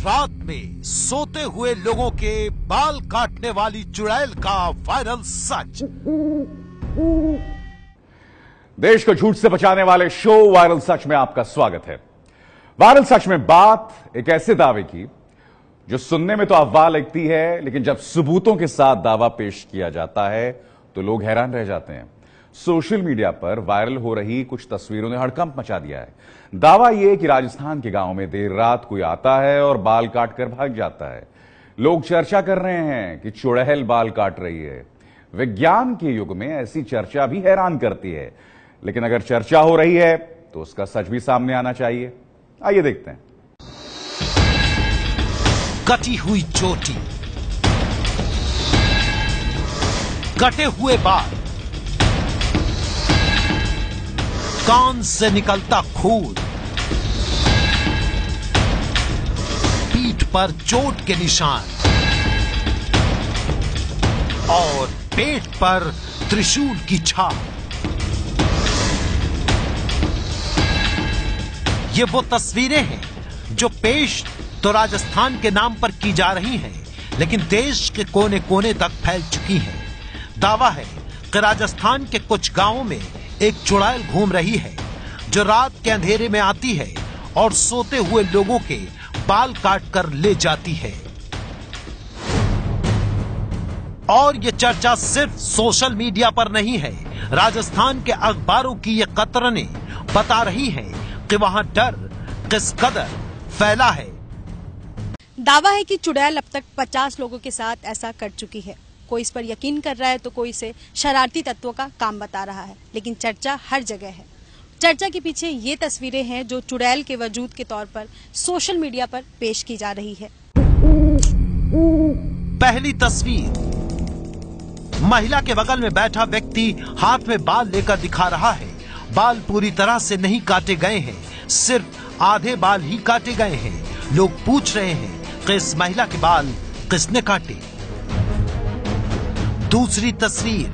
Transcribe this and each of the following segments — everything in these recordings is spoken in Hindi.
रात में सोते हुए लोगों के बाल काटने वाली चुड़ैल का वायरल सच। देश को झूठ से बचाने वाले शो वायरल सच में आपका स्वागत है। वायरल सच में बात एक ऐसे दावे की जो सुनने में तो अफवाह लगती है, लेकिन जब सबूतों के साथ दावा पेश किया जाता है तो लोग हैरान रह जाते हैं। सोशल मीडिया पर वायरल हो रही कुछ तस्वीरों ने हड़कंप मचा दिया है। दावा यह कि राजस्थान के गांव में देर रात कोई आता है और बाल काट कर भाग जाता है। लोग चर्चा कर रहे हैं कि चुड़ैल बाल काट रही है। विज्ञान के युग में ऐसी चर्चा भी हैरान करती है, लेकिन अगर चर्चा हो रही है तो उसका सच भी सामने आना चाहिए। आइए देखते हैं। कटी हुई चोटी, कटे हुए बाल, कान से निकलता खून, पीठ पर चोट के निशान और पेट पर त्रिशूल की छाप। ये वो तस्वीरें हैं जो पेश तो राजस्थान के नाम पर की जा रही हैं, लेकिन देश के कोने कोने तक फैल चुकी हैं। दावा है कि राजस्थान के कुछ गांवों में एक चुड़ैल घूम रही है जो रात के अंधेरे में आती है और सोते हुए लोगों के बाल काट कर ले जाती है। और ये चर्चा सिर्फ सोशल मीडिया पर नहीं है, राजस्थान के अखबारों की ये कतरनें बता रही हैं कि वहां डर किस कदर फैला है। दावा है कि चुड़ैल अब तक 50 लोगों के साथ ऐसा कर चुकी है। कोई इस पर यकीन कर रहा है तो कोई इसे शरारती तत्वों का काम बता रहा है, लेकिन चर्चा हर जगह है। चर्चा के पीछे ये तस्वीरें हैं जो चुड़ैल के वजूद के तौर पर सोशल मीडिया पर पेश की जा रही है। पहली तस्वीर, महिला के बगल में बैठा व्यक्ति हाथ में बाल लेकर दिखा रहा है। बाल पूरी तरह से नहीं काटे गए हैं, सिर्फ आधे बाल ही काटे गए हैं। लोग पूछ रहे हैं कि इस महिला के बाल किसने काटे। दूसरी तस्वीर,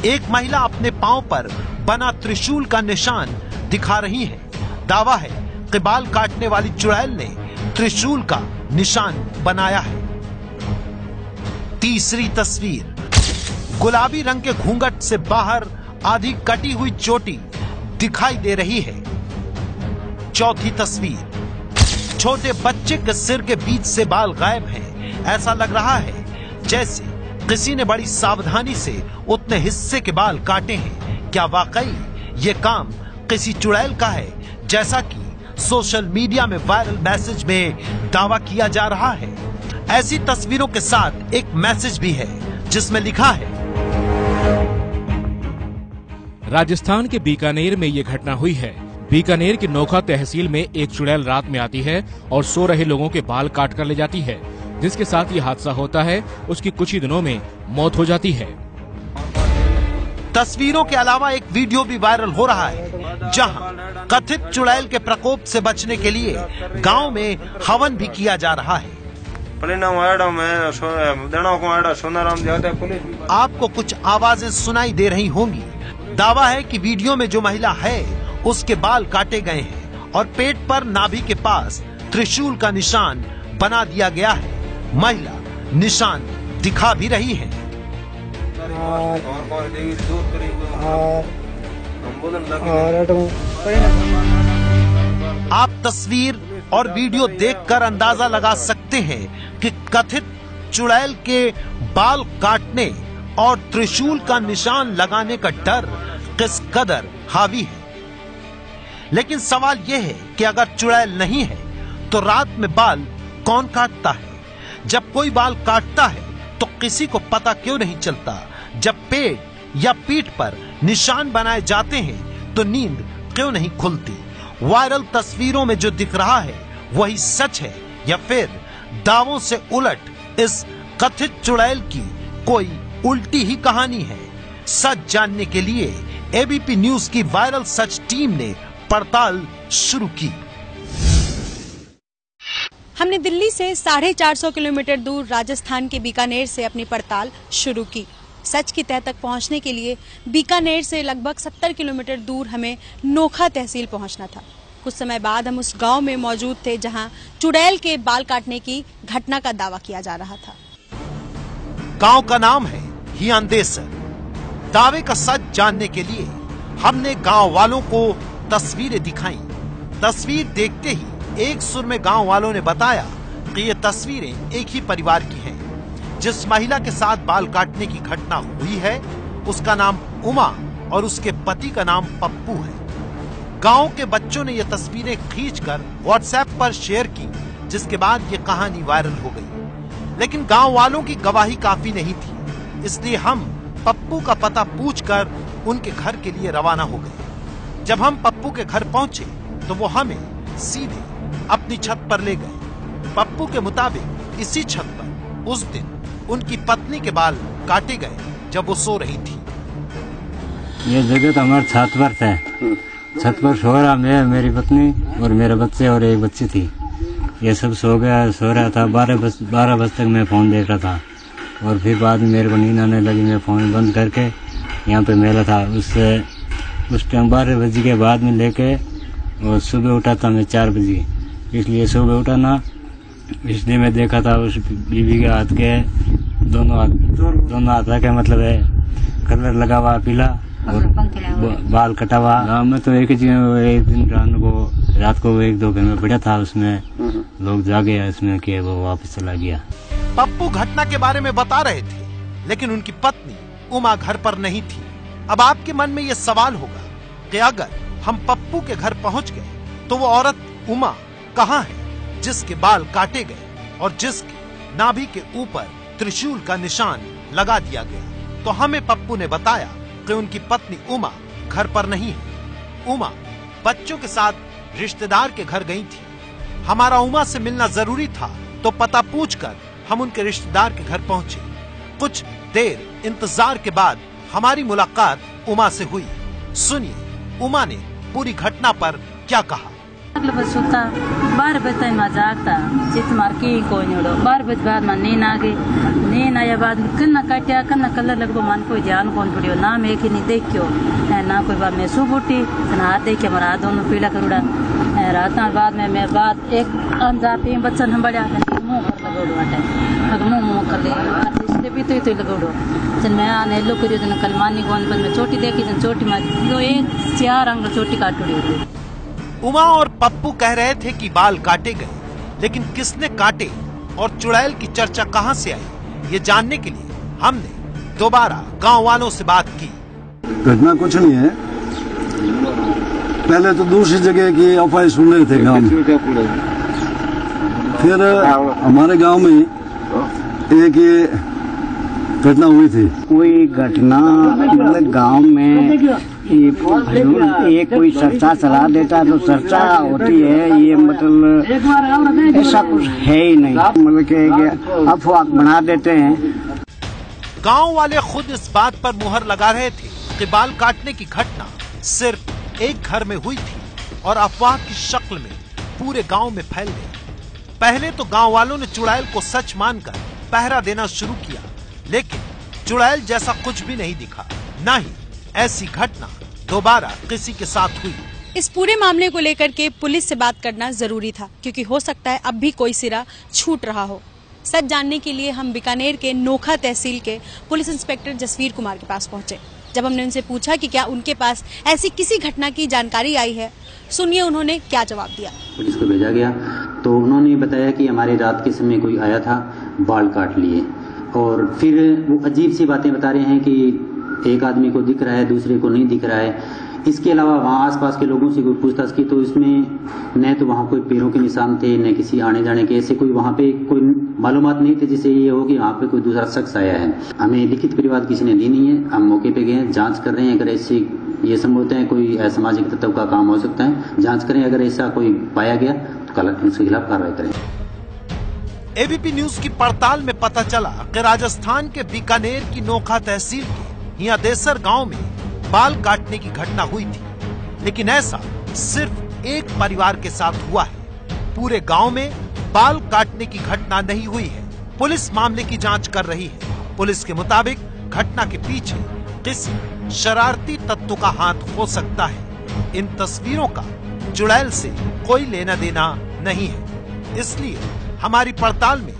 एक महिला अपने पांव पर बना त्रिशूल का निशान दिखा रही है। दावा है कि बाल काटने वाली चुड़ैल ने त्रिशूल का निशान बनाया है। तीसरी तस्वीर, गुलाबी रंग के घूंघट से बाहर आधी कटी हुई चोटी दिखाई दे रही है। चौथी तस्वीर, छोटे बच्चे के सिर के बीच से बाल गायब हैं। ऐसा लग रहा है जैसे किसी ने बड़ी सावधानी से उतने हिस्से के बाल काटे हैं। क्या वाकई ये काम किसी चुड़ैल का है, जैसा कि सोशल मीडिया में वायरल मैसेज में दावा किया जा रहा है? ऐसी तस्वीरों के साथ एक मैसेज भी है जिसमें लिखा है, राजस्थान के बीकानेर में ये घटना हुई है। बीकानेर की नोखा तहसील में एक चुड़ैल रात में आती है और सो रहे लोगों के बाल काट कर ले जाती है। जिसके साथ ये हादसा होता है, उसकी कुछ ही दिनों में मौत हो जाती है। तस्वीरों के अलावा एक वीडियो भी वायरल हो रहा है जहां कथित चुड़ैल के प्रकोप से बचने के लिए गांव में हवन भी किया जा रहा है। आपको कुछ आवाजें सुनाई दे रही होंगी। दावा है कि वीडियो में जो महिला है उसके बाल काटे गए हैं और पेट पर नाभि के पास त्रिशूल का निशान बना दिया गया है। महिला निशान दिखा भी रही है। आप तस्वीर और वीडियो देखकर अंदाजा लगा सकते हैं कि कथित चुड़ैल के बाल काटने और त्रिशूल का निशान लगाने का डर किस कदर हावी है। लेकिन सवाल यह है कि अगर चुड़ैल नहीं है तो रात में बाल कौन काटता है? जब कोई बाल काटता है तो किसी को पता क्यों नहीं चलता? जब पेट या पीठ पर निशान बनाए जाते हैं तो नींद क्यों नहीं खुलती? वायरल तस्वीरों में जो दिख रहा है वही सच है या फिर दावों से उलट इस कथित चुड़ैल की कोई उल्टी ही कहानी है? सच जानने के लिए एबीपी न्यूज की वायरल सच टीम ने पड़ताल शुरू की। हमने दिल्ली से 450 किलोमीटर दूर राजस्थान के बीकानेर से अपनी पड़ताल शुरू की। सच की तह तक पहुंचने के लिए बीकानेर से लगभग 70 किलोमीटर दूर हमें नोखा तहसील पहुंचना था। कुछ समय बाद हम उस गांव में मौजूद थे जहां चुड़ैल के बाल काटने की घटना का दावा किया जा रहा था। गांव का नाम है हियांदेसर। दावे का सच जानने के लिए हमने गांव वालों को तस्वीरें दिखाई। तस्वीर देखते ही एक सुर में गांव वालों ने बताया कि ये तस्वीरें एक ही परिवार की हैं। जिस महिला के साथ बाल काटने की घटना हुई है उसका नाम उमा और उसके पति का नाम पप्पू है। गांव के बच्चों ने ये तस्वीरें खींचकर व्हाट्सएप पर शेयर की, जिसके बाद ये कहानी वायरल हो गई। लेकिन गांव वालों की गवाही काफी नहीं थी, इसलिए हम पप्पू का पता पूछकर उनके घर के लिए रवाना हो गए। जब हम पप्पू के घर पहुंचे तो वो हमें सीधे अपनी छत पर ले गए। पप्पू के मुताबिक इसी छत पर उस दिन उनकी पत्नी के बाल काटे गए जब वो सो रही थी। ये जगह तो हमारे छत पर था। छत पर सो रहा मैं, मेरी पत्नी और मेरे बच्चे और एक बच्ची थी। ये सब सो रहा था। 12 बजे तक मैं फोन देख रहा था और फिर बाद में मेरे को नींद आने लगी। मैं फोन बंद करके यहाँ पे मेला था। उस टाइम 12 बजे के बाद में लेके और सुबह उठा था मैं 4 बजे। इसलिए सुबह उठा ना, इसलिए मैं देखा था उस बीवी के हाथ के दोनों हाथ के मतलब है कलर लगा हुआ पीला और बाल कटा हुआ। गाँव में तो एक ही एक दिन रात को 1-2 घर में पड़ा था, उसमें लोग जागे इसमें कि वो वापस चला गया। पप्पू घटना के बारे में बता रहे थे, लेकिन उनकी पत्नी उमा घर पर नहीं थी। अब आपके मन में ये सवाल होगा कि अगर हम पप्पू के घर पहुंच गए तो वो औरत उमा कहाँ है जिसके बाल काटे गए और जिसके नाभि के ऊपर त्रिशूल का निशान लगा दिया गया। तो हमें पप्पू ने बताया कि उनकी पत्नी उमा घर पर नहीं है। उमा बच्चों के साथ रिश्तेदार के घर गई थी। हमारा उमा से मिलना जरूरी था, तो पता पूछकर हम उनके रिश्तेदार के घर पहुंचे। कुछ देर इंतजार के बाद हमारी मुलाकात उमा से हुई। सुनिए उमा ने पूरी घटना पर क्या कहा। 12 बजे में जागता चित मार की कोई नहीं। 12 बजे बाद में नींद आ गई। नींद आया बाद कन्ना काटिया कन्ना कलर लगभग मन कोई ध्यान कौन पड़ियो ना मैं कि नहीं देखियो ना कोई बात। मैं सुबह उठी हाथ देखे हमारा हाथ दोनों पीला करूड़ा। रात बाद में मैं बात एक जाती बच्चन हम बड़े मुँह कर लगोड़ो मुँह कर ले भी तो लगोड़ो। जन मैं आने लो करियो जन कल मानी कौन मैं चोटी देखी जन चोटी में 4 अंग चोटी काटूड़ी। उमा और पप्पू कह रहे थे कि बाल काटे गए, लेकिन किसने काटे और चुड़ैल की चर्चा कहां से आई, ये जानने के लिए हमने दोबारा गांव वालों से बात की। घटना कुछ नहीं है। पहले तो दूसरी जगह की अफवाह सुन रहे थे गांव में। फिर हमारे गांव में एक ये घटना हुई थी। कोई घटना मतलब गांव में ये कोई चर्चा चला देता है तो चर्चा होती है। ये मतलब ऐसा कुछ है ही नहीं, मतलब कि अफवाह बना देते हैं। गांव वाले खुद इस बात पर मुहर लगा रहे थे कि बाल काटने की घटना सिर्फ एक घर में हुई थी और अफवाह की शक्ल में पूरे गांव में फैल गई। पहले तो गांव वालों ने चुड़ैल को सच मानकर पहरा देना शुरू किया, लेकिन चुड़ैल जैसा कुछ भी नहीं दिखा, न ही ऐसी घटना दोबारा किसी के साथ हुई। इस पूरे मामले को लेकर के पुलिस से बात करना जरूरी था, क्योंकि हो सकता है अब भी कोई सिरा छूट रहा हो। सच जानने के लिए हम बीकानेर के नोखा तहसील के पुलिस इंस्पेक्टर जसवीर कुमार के पास पहुंचे। जब हमने उनसे पूछा कि क्या उनके पास ऐसी किसी घटना की जानकारी आई है, सुनिए उन्होंने क्या जवाब दिया। पुलिस को भेजा गया तो उन्होंने बताया कि हमारी रात के समय कोई आया था, बाल काट लिए, और फिर वो अजीब सी बातें बता रहे हैं कि एक आदमी को दिख रहा है, दूसरे को नहीं दिख रहा है। इसके अलावा वहाँ आसपास के लोगों से कोई पूछताछ की तो इसमें न तो वहाँ कोई पैरों के निशान थे, न किसी आने जाने के ऐसे कोई वहाँ पे कोई मालूमात नहीं थे जिससे ये हो कि वहाँ पे कोई दूसरा शख्स आया है। हमें लिखित परिवाद किसी ने दी नहीं है। हम मौके पे गए, जांच कर रहे हैं। अगर ऐसे ये संभवतः है कोई असामाजिक तत्व का काम हो सकता है, जांच करें। अगर ऐसा कोई पाया गया तो उसके खिलाफ कार्रवाई करें। एबीपी न्यूज की पड़ताल में पता चला कि राजस्थान के बीकानेर की नोखा तहसील के हियांदेसर गांव में बाल काटने की घटना हुई थी, लेकिन ऐसा सिर्फ एक परिवार के साथ हुआ है। पूरे गांव में बाल काटने की घटना नहीं हुई है। पुलिस मामले की जांच कर रही है। पुलिस के मुताबिक घटना के पीछे किसी शरारती तत्व का हाथ हो सकता है। इन तस्वीरों का चुड़ैल से कोई लेना देना नहीं है। इसलिए हमारी पड़ताल में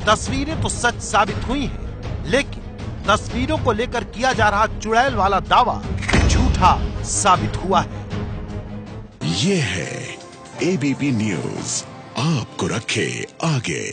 तस्वीरें तो सच साबित हुई हैं, लेकिन तस्वीरों को लेकर किया जा रहा चुड़ैल वाला दावा झूठा साबित हुआ है। ये है एबीपी न्यूज, आपको रखे आगे।